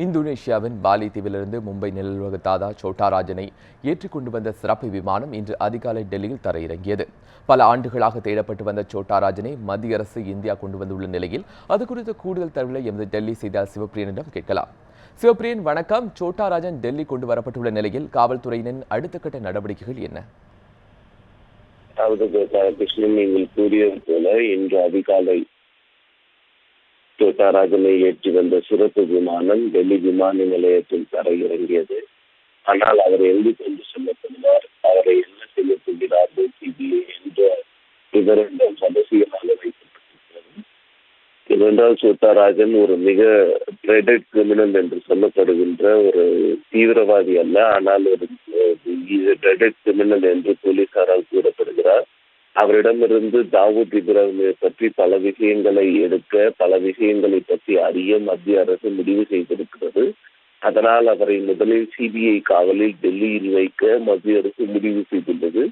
இந்தோனேஷியாவின் பாலி தீவிலிருந்து மும்பை நிலவக தாதா சோட்டா ராஜனை ஏற்றிக் கொண்டு வந்த சிறப்பு விமானம் இன்று அதிகாலை டெல்லியில் தரையிறங்கியது. பல ஆண்டுகளாக தேடப்பட்டு வந்த சோட்டா ராஜனை மத்திய அரசு இந்தியா கொண்டு வந்துள்ள நிலையில் அது குறித்த கூடுதல் தகவலை எமது டெல்லி செய்தியாளர் சிவபிரியனிடம் கேட்கலாம். சிவபிரியன், வணக்கம். சோட்டா ராஜன் டெல்லி கொண்டு வரப்பட்டுள்ள நிலையில் காவல்துறையினரின் அடுத்த கட்ட நடவடிக்கைகள் என்ன? நீங்கள் கூறியது போல இன்று அதிகாலை சோட்டா ராஜனை ஏற்றி வந்த சிறப்பு விமானம் டெல்லி விமான நிலையத்தில் தரையிறங்கியது. ஆனால் அவர் எங்கு கொண்டு செல்லப்படுவார், அவரை என்ன செய்ய போகிறார்கள் சிபிஐ என்ற விவரங்கள் ரகசியமாக வைக்கப்பட்டிருக்கிறது. ஏனென்றால் சோட்டா ராஜன் ஒரு மிக ட்ரெடட் கிரிமினல் என்று சொல்லப்படுகின்ற ஒரு தீவிரவாதி அல்ல, ஆனால் ஒரு ட்ரெடட் கிரிமினல் என்று போலீசாரால் கூறப்படுகிறார். அவரிடமிருந்து தாவூத் இப்ராஹிமை பற்றி பல விஷயங்களை எடுக்க, பல விஷயங்களை பற்றி அறிய மத்திய அரசு முடிவு செய்திருக்கிறது. அதனால் அவரை முதலில் சிபிஐ காவலில் டெல்லியில் வைக்க மத்திய அரசு முடிவு செய்துள்ளது.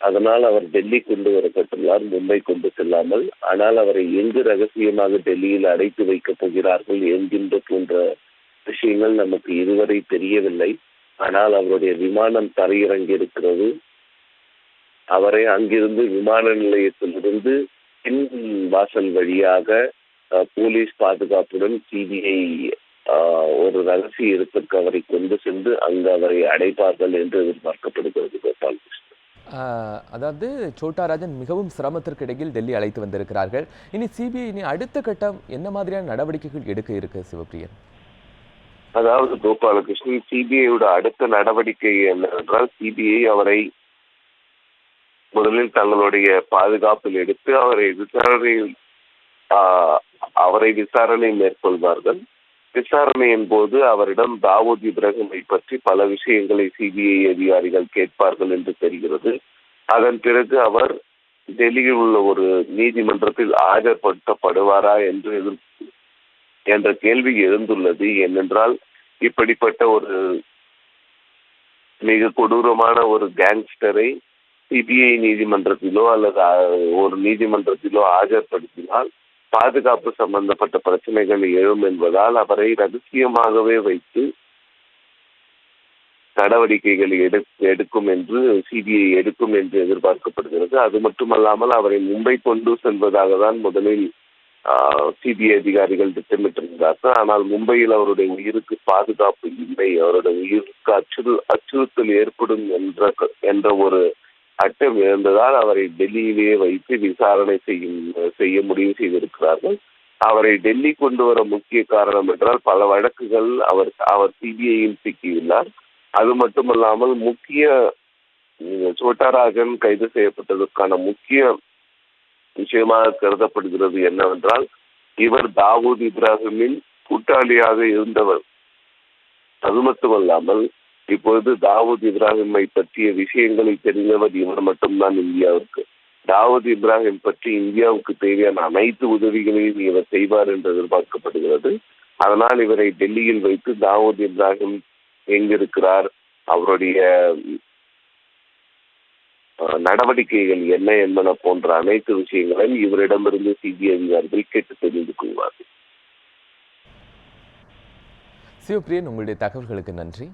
அதனால் அவர் டெல்லி கொண்டு வரப்பட்டுள்ளார், மும்பை கொண்டு செல்லாமல். ஆனால் அவரை எங்கு ரகசியமாக டெல்லியில் அடைத்து வைக்கப் போகிறார்கள் என்கின்ற போன்ற விஷயங்கள் நமக்கு இதுவரை தெரியவில்லை. ஆனால் அவருடைய விமானம் தரையிறங்கி இருக்கிறது. அவரை அங்கிருந்து விமான நிலையத்திலிருந்து பின் வாசல் வழியாக போலீஸ் பாதுகாப்புடன் சிபிஐ ஒரு ரகசிய இடத்திற்கு அவரை கொண்டு சென்று அங்கு அவரை அடைப்பார்கள் என்று எதிர்பார்க்கப்படுகிறது. அதாவது சோட்டா ராஜன் மிகவும் சிரமத்திற்கு இடையில் டெல்லி அழைத்து வந்திருக்கிறார்கள். இனி சிபிஐ அடுத்த கட்டம் என்ன மாதிரியான நடவடிக்கைகள் எடுக்க இருக்கு சிவபிரியன்? அதாவது கோபாலகிருஷ்ணன், சிபிஐயோட அடுத்த நடவடிக்கை என்னவென்றால், சிபிஐ அவரை முதலில் தங்களுடைய பாதுகாப்பில் எடுத்து அவரை விசாரணை மேற்கொள்வார்கள். விசாரணையின் போது அவரிடம் தாவூத் இப்ராஹிமை பற்றி பல விஷயங்களை சிபிஐ அதிகாரிகள் கேட்பார்கள் என்று தெரிகிறது. அதன் பிறகு அவர் டெல்லியில் உள்ள ஒரு நீதிமன்றத்தில் ஆஜர்படுத்தப்படுவாரா என்ற கேள்வி எழுந்துள்ளது. ஏனென்றால் இப்படிப்பட்ட ஒரு மிக கொடூரமான ஒரு கேங்ஸ்டரை சிபிஐ நீதிமன்றத்திலோ அல்லது ஒரு நீதிமன்றத்திலோ ஆஜர்படுத்தினால் பாதுகாப்பு சம்பந்தப்பட்ட பிரச்சனைகள் எழும் என்பதால் அவரை ரகசியமாகவே வைத்து நடவடிக்கைகள் எடுக்கும் என்று சிபிஐ எடுக்கும் என்று எதிர்பார்க்கப்படுகிறது. அது மட்டுமல்லாமல் அவரை மும்பை கொண்டு செல்வதாக தான் முதலில் சிபிஐ அதிகாரிகள் திட்டமிட்டிருந்தார்கள். ஆனால் மும்பையில் அவருடைய உயிருக்கு பாதுகாப்பு இல்லை, அவருடைய உயிருக்கு அச்சுறுத்தல் ஏற்படும் என்ற ஒரு அட்டம் இருந்ததால் அவரை டெல்லியிலேயே வைத்து விசாரணை செய்ய முடிவு செய்திருக்கிறார்கள். அவரை டெல்லி கொண்டு வர முக்கிய காரணம் என்றால் பல வழக்குகள் அவர் சிபிஐயில் சிக்கியுள்ளார். அது மட்டுமல்லாமல் சோட்டா ராஜன் கைது செய்யப்பட்டதற்கான முக்கிய விஷயமாக கருதப்படுகிறது என்னவென்றால், இவர் தாவூத் இப்ராஹிமின் கூட்டாளியாக இருந்தவர். அது மட்டுமல்லாமல் இப்பொழுது தாவூத் இப்ராஹிமை பற்றிய விஷயங்களை தெரிந்தவர் இவர் மட்டும்தான் இந்தியாவிற்கு. தாவூத் இப்ராஹிம் பற்றி இந்தியாவுக்கு தேவையான அனைத்து உதவிகளையும் இவர் செய்வார் என்று எதிர்பார்க்கப்படுகிறது. அதனால் இவரை டெல்லியில் வைத்து தாவூத் இப்ராஹிம் எங்கிருக்கிறார், அவருடைய நடவடிக்கைகள் என்ன என்பன போன்ற அனைத்து விஷயங்களையும் இவரிடமிருந்து சிபிஐ அதிகாரிகள் கேட்டு தெரிந்து கொள்வார்கள். சிவபிரியன், உங்களுடைய தகவல்களுக்கு நன்றி.